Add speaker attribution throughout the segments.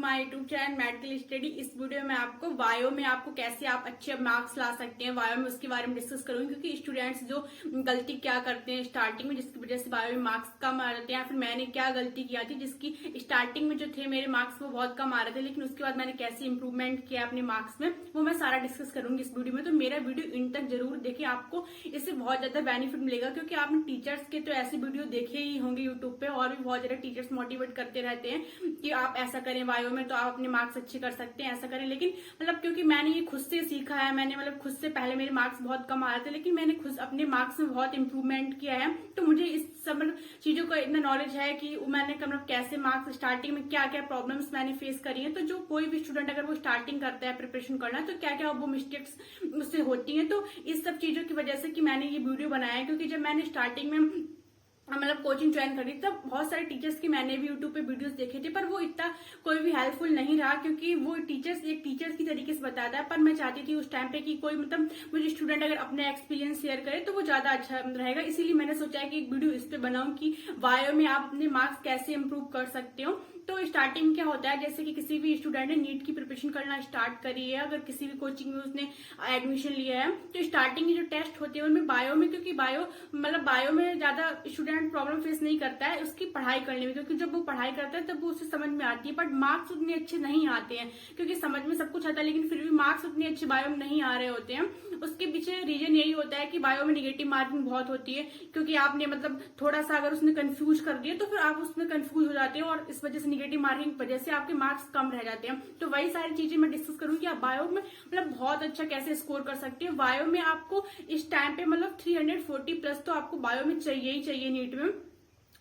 Speaker 1: My YouTube channel medical study. इस video में आपको बायो में आपको कैसे आप अच्छे मार्क्स ला सकते हैं बायो में उसके बारे में डिस्कस करूंगी, क्योंकि स्टूडेंट्स जो गलती क्या करते हैं स्टार्टिंग में जिसकी वजह से बायो में मार्क्स कम आ जाते हैं, फिर मैंने क्या गलती किया थी जिसकी स्टार्टिंग में जो थे मेरे मार्क्स वो बहुत कम आ रहे थे, लेकिन उसके बाद मैंने कैसे इंप्रूवमेंट किया अपने मार्क्स में, वो मैं सारा डिस्कस करूंगी इस वीडियो में। तो मेरा वीडियो इन तक जरूर देखिए, आपको इससे बहुत ज्यादा बेनिफिट मिलेगा, क्योंकि आपने टीचर्स के तो ऐसे वीडियो देखे ही होंगे यूट्यूब पे, और भी बहुत ज्यादा टीचर्स मोटिवेट करते रहते हैं कि आप ऐसा करें बायो में तो आप अपने मार्क्स अच्छे कर सकते हैं, ऐसा करें। लेकिन मतलब क्योंकि मैंने ये खुद से सीखा है, मैंने मतलब खुद से पहले मेरे मार्क्स बहुत कम आ रहे थे, लेकिन मैंने खुद अपने मार्क्स में बहुत इंप्रूवमेंट किया है, तो मुझे इस सब मतलब चीजों का इतना नॉलेज है कि मैंने मतलब कैसे मार्क्स स्टार्टिंग में क्या क्या प्रॉब्लम्स मैंने फेस करी है। तो जो कोई भी स्टूडेंट अगर वो स्टार्टिंग करता है प्रिपरेशन करना, तो क्या क्या वो मिस्टेक्स उससे होती हैं, तो इस सब चीजों की वजह से कि मैंने ये वीडियो बनाया है। क्योंकि जब मैंने स्टार्टिंग में मतलब कोचिंग ज्वाइन करी तब बहुत सारे टीचर्स की मैंने भी यूट्यूब पे वीडियोस देखे थे, पर वो इतना कोई भी हेल्पफुल नहीं रहा, क्योंकि वो टीचर्स एक टीचर्स की तरीके से बताता है। पर मैं चाहती थी उस टाइम पे कि कोई मतलब मुझे स्टूडेंट अगर अपने एक्सपीरियंस शेयर करे तो वो ज्यादा अच्छा रहेगा, इसीलिए मैंने सोचा है कि एक वीडियो इस पे बनाऊं कि बायो में आप अपने मार्क्स कैसे इंप्रूव कर सकते हो। तो स्टार्टिंग में क्या होता है, जैसे कि किसी भी स्टूडेंट ने नीट की प्रिपरेशन करना स्टार्ट करी है, अगर किसी भी कोचिंग में उसने एडमिशन लिया है, तो स्टार्टिंग के जो टेस्ट होते हैं उनमें बायो में, क्योंकि बायो में ज्यादा स्टूडेंट प्रॉब्लम फेस नहीं करता है उसकी पढ़ाई करने में, क्योंकि जब वो पढ़ाई करता है तब वो उसे समझ में आती है, बट मार्क्स उतने अच्छे नहीं आते हैं, क्योंकि समझ में सब कुछ आता है लेकिन फिर भी मार्क्स उतने अच्छे बायो में नहीं आ रहे होते हैं। उसके पीछे रीजन यही होता है कि बायो में निगेटिव मार्किंग बहुत होती है, क्योंकि आपने मतलब थोड़ा सा अगर उसने कंफ्यूज कर दिया तो फिर आप उसमें कंफ्यूज हो जाते हो, और इस वजह से निगेटिव मार्किंग की वजह से आपके मार्क्स कम रह जाते हैं। तो वही सारी चीजें मैं डिस्कस करूंगी आप बायो में मतलब बहुत अच्छा कैसे स्कोर कर सकते हो। बायो में आपको इस टाइम पे मतलब 340 प्लस तो आपको बायो में चाहिए ही चाहिए नीट में,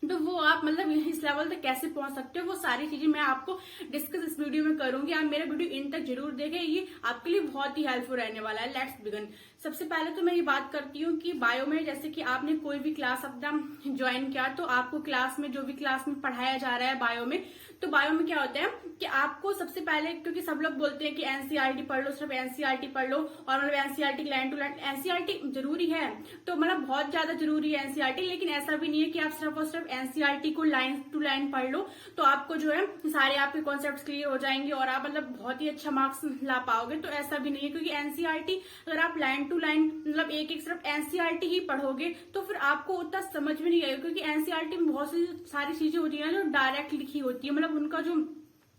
Speaker 1: तो वो आप मतलब इस लेवल तक कैसे पहुंच सकते हो वो सारी चीजें मैं आपको डिस्कस इस वीडियो में करूंगी। आप मेरा वीडियो इन तक जरूर देखें, ये आपके लिए बहुत ही हेल्पफुल रहने वाला है। Let's begin. सबसे पहले तो मैं ये बात करती हूँ कि बायो में जैसे कि आपने कोई भी क्लास अपना ज्वाइन किया, तो आपको क्लास में जो भी क्लास में पढ़ाया जा रहा है बायो में, तो बायो में क्या होता है कि आपको सबसे पहले, क्योंकि सब लोग बोलते हैं कि एनसीईआरटी पढ़ लो, सिर्फ एनसीईआरटी पढ़ लो, और मतलब NCERT line to line NCERT जरूरी है, तो मतलब बहुत ज्यादा जरूरी है एनसीईआरटी, लेकिन ऐसा भी नहीं है कि आप सिर्फ और सिर्फ एनसीईआरटी को लाइन टू लाइन पढ़ लो तो आपको जो है सारे आपके कॉन्सेप्ट क्लियर हो जाएंगे और आप मतलब बहुत ही अच्छा मार्क्स ला पाओगे। तो ऐसा भी नहीं है, क्योंकि एनसीईआरटी अगर आप लाइन टू लाइन मतलब एक एक सिर्फ एनसीईआरटी ही पढ़ोगे तो फिर आपको उतना समझ में नहीं आएगा, क्योंकि एनसीईआरटी में बहुत सी सारी चीजें होती है जो डायरेक्ट लिखी होती है, मतलब उनका जो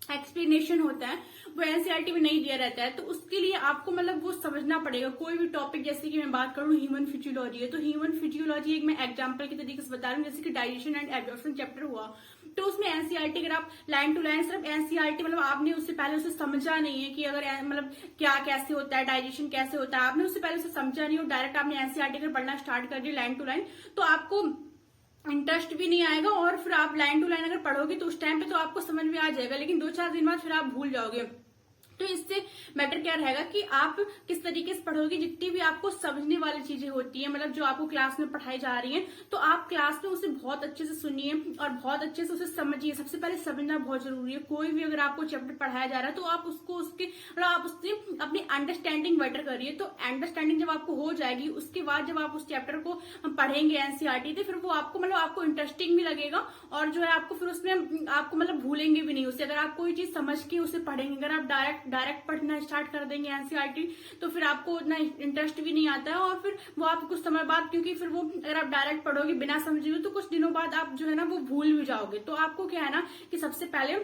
Speaker 1: एक्सप्लेनेशन होता है वो एनसीईआरटी में नहीं दिया रहता है, तो उसके लिए आपको मतलब वो समझना पड़ेगा। कोई भी टॉपिक, जैसे कि मैं बात करूं ह्यूमन फिजियोलॉजी है, तो ह्यूमन फिजियोलॉजी एक मैं एग्जांपल के तरीके से बता रही हूँ, जैसे कि डाइजेशन एंड एब्जॉर्प्शन चैप्टर हुआ, तो उसमें एनसीईआरटी अगर आप लाइन टू लाइन सिर्फ एनसीईआरटी मतलब आपने उससे पहले उसे समझा नहीं है कि अगर मतलब क्या कैसे होता है, डाइजेशन कैसे होता है, आपने उससे पहले उसे समझा नहीं और डायरेक्ट आपने एनसीईआरटी अगर पढ़ना स्टार्ट कर दिया लाइन टू लाइन, तो आपको इंटरेस्ट भी नहीं आएगा, और फिर आप लाइन टू लाइन अगर पढ़ोगे तो उस टाइम पे तो आपको समझ में आ जाएगा, लेकिन 2-4 दिन बाद फिर आप भूल जाओगे। तो इससे बेटर क्या रहेगा कि आप किस तरीके से पढ़ोगे, जितनी भी आपको समझने वाली चीजें होती है मतलब जो आपको क्लास में पढ़ाई जा रही है, तो आप क्लास में उसे बहुत अच्छे से सुनिए और बहुत अच्छे से उसे समझिए। सबसे पहले समझना बहुत जरूरी है। कोई भी अगर आपको चैप्टर पढ़ाया जा रहा है तो आप उसको उसके मतलब आप उससे अपनी अंडरस्टैंडिंग बेटर करिए। तो अंडरस्टैंडिंग जब आपको हो जाएगी, उसके बाद जब आप उस चैप्टर को पढ़ेंगे एनसीईआरटी तो फिर वो आपको मतलब आपको इंटरेस्टिंग भी लगेगा, और जो है आपको फिर उसमें आपको मतलब भूलेंगे भी नहीं उसे। अगर आप कोई चीज समझ के उसे पढ़ेंगे, अगर आप डायरेक्ट पढ़ना स्टार्ट कर देंगे एनसीईआरटी तो फिर आपको उतना इंटरेस्ट भी नहीं आता है, और फिर वो आप कुछ समय बाद, क्योंकि फिर वो अगर आप डायरेक्ट पढ़ोगे बिना समझे हुए तो कुछ दिनों बाद आप जो है ना वो भूल भी जाओगे। तो आपको क्या है ना कि सबसे पहले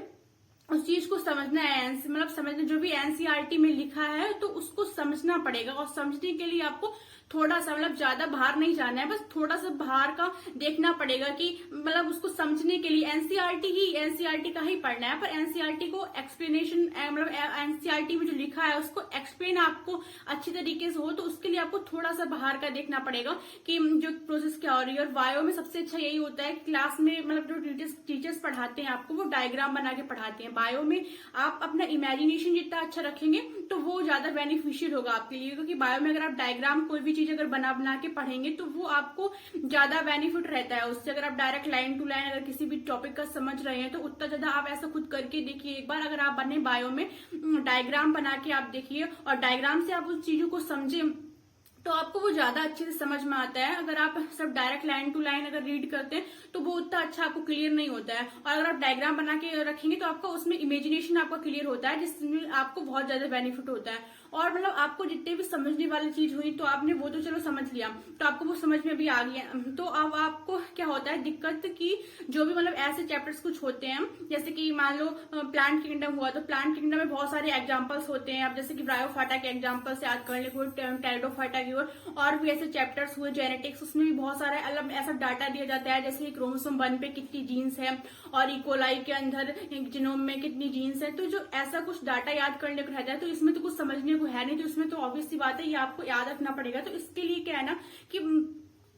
Speaker 1: उस चीज को समझना है, मतलब समझना जो भी एनसीईआरटी में लिखा है तो उसको समझना पड़ेगा, और समझने के लिए आपको थोड़ा सा मतलब ज्यादा बाहर नहीं जाना है, बस थोड़ा सा बाहर का देखना पड़ेगा कि मतलब उसको समझने के लिए एनसीईआरटी का ही पढ़ना है। पर एनसीईआरटी को एक्सप्लेनेशन मतलब एनसीईआरटी में जो लिखा है उसको एक्सप्लेन आपको अच्छी तरीके से हो, तो उसके लिए आपको थोड़ा सा बाहर का देखना पड़ेगा कि जो प्रोसेस क्या हो रही है। और बायो में सबसे अच्छा यही होता है क्लास में मतलब जो टीचर्स पढ़ाते हैं आपको वो डायग्राम बना के पढ़ाते हैं। बायो में आप अपना इमेजिनेशन जितना अच्छा रखेंगे तो वो ज्यादा बेनिफिशियल होगा आपके लिए, क्योंकि बायो में अगर आप डायग्राम कोई भी चीज अगर बना के पढ़ेंगे तो वो आपको ज्यादा बेनिफिट रहता है उससे। अगर आप डायरेक्ट लाइन टू लाइन अगर किसी भी टॉपिक का समझ रहे हैं तो उतना ज्यादा आप ऐसा खुद करके देखिए एक बार, अगर आप बने बायो में डायग्राम बना के आप देखिए और डायग्राम से आप उस चीजों को समझे तो आपको वो ज्यादा अच्छे से समझ में आता है। अगर आप सब डायरेक्ट लाइन टू लाइन अगर रीड करते हैं तो वो उतना अच्छा आपको क्लियर नहीं होता है। और अगर आप डायग्राम बना के रखेंगे तो आपका उसमें इमेजिनेशन आपका क्लियर होता है, जिसमें आपको बहुत ज्यादा बेनिफिट होता है। और मतलब आपको जितने भी समझने वाली चीज हुई तो आपने वो तो चलो समझ लिया, तो आपको वो समझ में भी आ गया। तो अब आपको क्या होता है दिक्कत की, जो भी मतलब ऐसे चैप्टर्स कुछ होते हैं, जैसे कि मान लो प्लांट किंगडम हुआ, तो प्लांट किंगडम में बहुत सारे एग्जांपल्स होते हैं। अब जैसे कि ब्रायोफाइटा के एग्जांपल्स याद कर ले, टेरिडोफाइटा की और भी ऐसे चैप्टर्स हुए जेनेटिक्स, उसमें भी बहुत सारा अलग ऐसा डाटा दिया जाता है, जैसे क्रोमोसोम 1 पे कितनी जीन्स है और इकोलाई के अंदर जीनोम में कितनी जीन्स है। तो जो ऐसा कुछ डाटा याद करने को रहता है तो इसमें तो कुछ समझने को है नहीं, तो इसमें तो ऑब्वियस सी बात है ये आपको याद रखना पड़ेगा। तो इसके लिए क्या है ना कि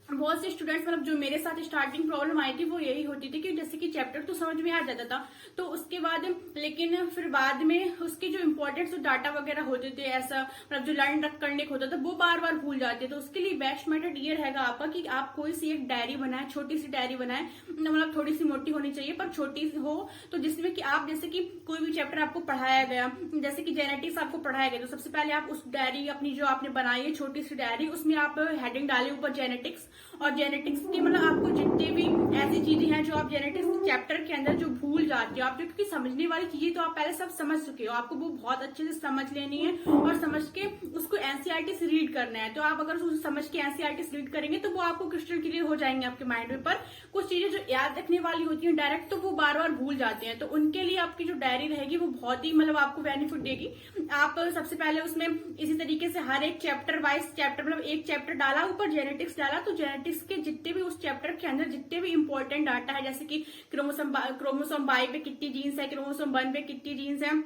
Speaker 1: बहुत से स्टूडेंट्स मतलब जो मेरे साथ स्टार्टिंग प्रॉब्लम आई थी वो यही होती थी कि जैसे कि चैप्टर तो समझ में आ जाता था, तो उसके बाद लेकिन फिर बाद में उसके जो इम्पोर्टेंट जो डाटा वगैरह होते थे, ऐसा मतलब जो लर्न करने को होता था वो बार बार भूल जाते। तो उसके लिए बेस्ट मेथड ये रहेगा आपका कि आप कोई सी एक डायरी बनाए, छोटी सी डायरी बनाए, मतलब थोड़ी सी मोटी होनी चाहिए पर छोटी हो, तो जिसमें कि आप जैसे कि कोई भी चैप्टर आपको पढ़ाया गया, जैसे कि जेनेटिक्स आपको पढ़ाया गया, तो सबसे पहले आप उस डायरी अपनी जो आपने बनाई है छोटी सी डायरी, उसमें आप हेडिंग डालें ऊपर जेनेटिक्स, और जेनेटिक्स की मतलब आपको जितने भी ऐसी चीजें हैं जो आप जेनेटिक्स चैप्टर के अंदर जो भूल जाते हो आप, क्योंकि समझने वाली चीजें तो आप पहले सब समझ चुके हो, आपको वो बहुत अच्छे से समझ लेनी है और समझ के उसको एनसीईआरटी से रीड करना है। तो आप अगर उसको समझ के एनसीईआरटी से रीड करेंगे तो वो आपको क्रिस्टल क्लियर हो जाएंगे आपके माइंड में। पर कुछ चीजें जो याद रखने वाली होती है डायरेक्ट, तो वो बार बार भूल जाते हैं। तो उनके लिए आपकी जो डायरी रहेगी वो बहुत ही मतलब आपको बेनिफिट देगी। आप सबसे पहले उसमें इसी तरीके से हर एक चैप्टर वाइज चैप्टर मतलब एक चैप्टर डाला, ऊपर जेनेटिक्स डाला, तो जेनेटिक्स के जितने भी उस चैप्टर के अंदर जितने भी इंपॉर्टेंट डाटा है, जैसे कि क्रोमोसोम बाई पे कितनी जीन्स है, क्रोमोसोम 1 पे कितनी जीन्स है,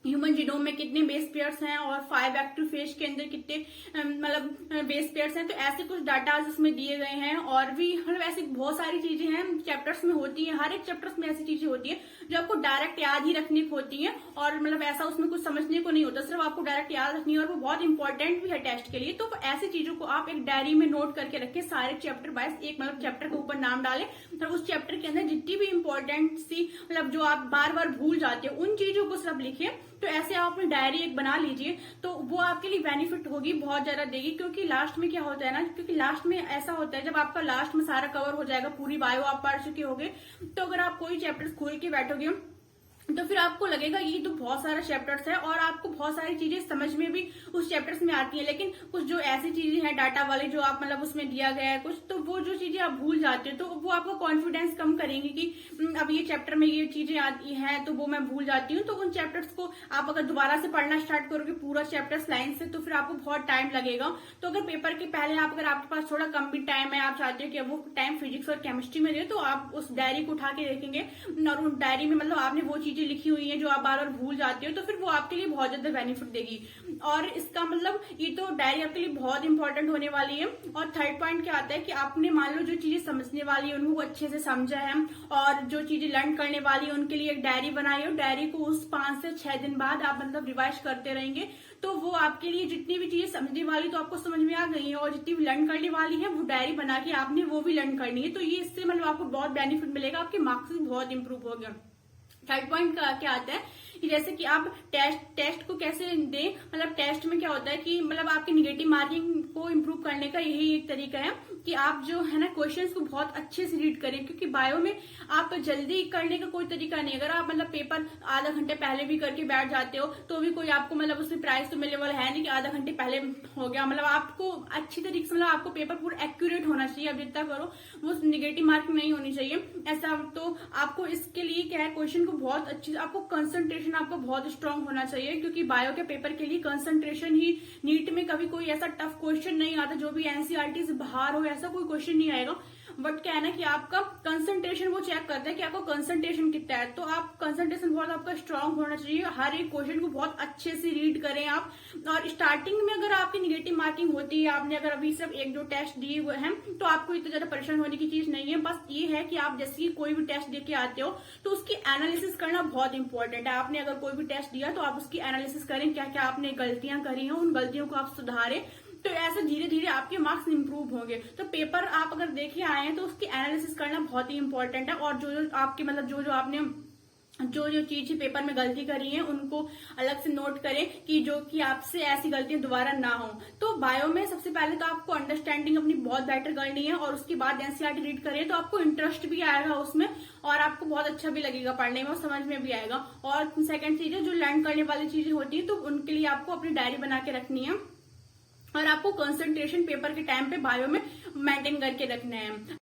Speaker 1: ह्यूमन जीनोम में कितने बेस पेयर्स हैं और 5 एक्टिव फेज के अंदर कितने मतलब बेस पेयर्स हैं। तो ऐसे कुछ डाटा उसमें दिए गए हैं। और भी मतलब ऐसी बहुत सारी चीजें हैं चैप्टर्स में होती हैं, हर एक चैप्टर्स में ऐसी चीजें होती हैं जो आपको डायरेक्ट याद ही रखनी होती है, और मतलब ऐसा उसमें कुछ समझने को नहीं होता, सिर्फ आपको डायरेक्ट याद रखनी है, और वो बहुत इंपॉर्टेंट भी है टेस्ट के लिए। तो ऐसी चीजों को आप एक डायरी में नोट करके रखें, सारे चैप्टर वाइज, एक मतलब चैप्टर के ऊपर नाम डालें और उस चैप्टर के अंदर जितनी भी इंपॉर्टेंट सी मतलब जो आप बार बार भूल जाते हो उन चीजों को सब लिखें। तो ऐसे आप अपनी डायरी एक बना लीजिए, तो वो आपके लिए बेनिफिट होगी, बहुत ज्यादा देगी। क्योंकि लास्ट में क्या होता है ना, क्योंकि लास्ट में ऐसा होता है जब आपका लास्ट में सारा कवर हो जाएगा, पूरी बायो आप पढ़ चुके होगे, तो अगर आप कोई चैप्टर खोल के बैठोगे तो फिर आपको लगेगा ये तो बहुत सारा चैप्टर्स है और आपको बहुत सारी चीजें समझ में भी उस चैप्टर्स में आती है, लेकिन कुछ जो ऐसी चीजें हैं डाटा वाले जो आप मतलब उसमें दिया गया है कुछ, तो वो जो चीजें आप भूल जाते हो तो वो आपको कॉन्फिडेंस कम करेंगे कि अब ये चैप्टर में ये चीजें आती हैं तो वो मैं भूल जाती हूँ। तो उन चैप्टर्स को आप अगर दोबारा से पढ़ना स्टार्ट करोगे पूरा चैप्टर्स लाइन से, तो फिर आपको बहुत टाइम लगेगा। तो अगर पेपर के पहले आप अगर आपके पास थोड़ा कम भी टाइम है, आप चाहते हो कि वो टाइम फिजिक्स और केमिस्ट्री में दे, तो आप उस डायरी को उठा के देखेंगे और उस डायरी में मतलब आपने वो चीजें लिखी हुई है जो आप बार बार भूल जाते हो, तो फिर वो आपके लिए बहुत ज्यादा बेनिफिट देगी। और इसका मतलब ये तो डायरी आपके लिए बहुत इंपॉर्टेंट होने वाली है। और थर्ड पॉइंट क्या आता है कि आपने मान लो जो चीजें समझने वाली है उनको अच्छे से समझा है, और जो चीजें लर्न करने वाली है उनके लिए एक डायरी बनाई हो, डायरी को उस 5 से 6 दिन बाद आप मतलब रिवाइज करते रहेंगे, तो वो आपके लिए जितनी भी चीजें समझने वाली तो आपको समझ में आ गई है, और जितनी भी लर्न करने वाली है वो डायरी बना के आपने वो भी लर्न करनी है। तो ये इससे मतलब आपको बहुत बेनिफिट मिलेगा, आपके मार्क्स भी बहुत इंप्रूव हो गया। थर्ड पॉइंट क्या आता है कि जैसे कि आप टेस्ट को कैसे दें, मतलब टेस्ट में क्या होता है कि मतलब आपकी निगेटिव मार्किंग को इम्प्रूव करने का यही एक तरीका है कि आप जो है ना क्वेश्चंस को बहुत अच्छे से रीड करें। क्योंकि बायो में आप जल्दी करने का कोई तरीका नहीं, अगर आप मतलब पेपर आधा घंटे पहले भी करके बैठ जाते हो तो भी कोई आपको मतलब उसमें प्राइस तो मिलने वाला है नहीं कि आधा घंटे पहले हो गया। मतलब आपको अच्छी तरीके से मतलब आपको पेपर पूरा एक्यूरेट होना चाहिए, आप जितना करो वो निगेटिव मार्किंग नहीं होनी चाहिए ऐसा। तो आपको इसके लिए क्या है, क्वेश्चन को बहुत अच्छी, आपको कंसंट्रेशन आपका बहुत स्ट्रांग होना चाहिए, क्योंकि बायो के पेपर के लिए कंसंट्रेशन ही, नीट में कभी कोई ऐसा टफ क्वेश्चन नहीं आता जो भी एनसीईआरटी से बाहर हो, ऐसा कोई क्वेश्चन नहीं आएगा। बट क्या है ना कि आपका कंसंट्रेशन वो चेक करते हैं कि आपका कंसंट्रेशन कितना है, तो आप कंसंट्रेशन बहुत आपका स्ट्रांग होना चाहिए, हर एक क्वेश्चन को बहुत अच्छे से रीड करें आप। और स्टार्टिंग में अगर आपकी निगेटिव मार्किंग होती है, आपने अगर अभी सब 1-2 टेस्ट दिए हुए हैं, तो आपको इतना ज्यादा परेशान होने की चीज नहीं है। बस ये है कि आप जैसे कोई भी टेस्ट दे के आते हो तो उसकी एनालिसिस करना बहुत इंपॉर्टेंट है। आपने अगर कोई भी टेस्ट दिया तो आप उसकी एनालिसिस करें, क्या क्या आपने गलतियां करी हैं, उन गलतियों को आप सुधारें, तो ऐसे धीरे धीरे आपके मार्क्स इंप्रूव होंगे। तो पेपर आप अगर देखे आए हैं तो उसकी एनालिसिस करना बहुत ही इंपॉर्टेंट है। और जो आपके मतलब जो आपने जो जो चीज पेपर में गलती करी है उनको अलग से नोट करें कि जो कि आपसे ऐसी गलतियां दोबारा ना हो। तो बायो में सबसे पहले तो आपको अंडरस्टैंडिंग अपनी बहुत बेटर करनी है और उसके बाद एनसीईआरटी रीड करिए तो आपको इंटरेस्ट भी आएगा उसमें और आपको बहुत अच्छा भी लगेगा पढ़ने में और समझ में भी आएगा। और सेकंड चीज है जो लर्न करने वाली चीजें होती है तो उनके लिए आपको अपनी डायरी बना के रखनी है और आपको कंसंट्रेशन पेपर के टाइम पे बायो में मेंटेन करके रखना है।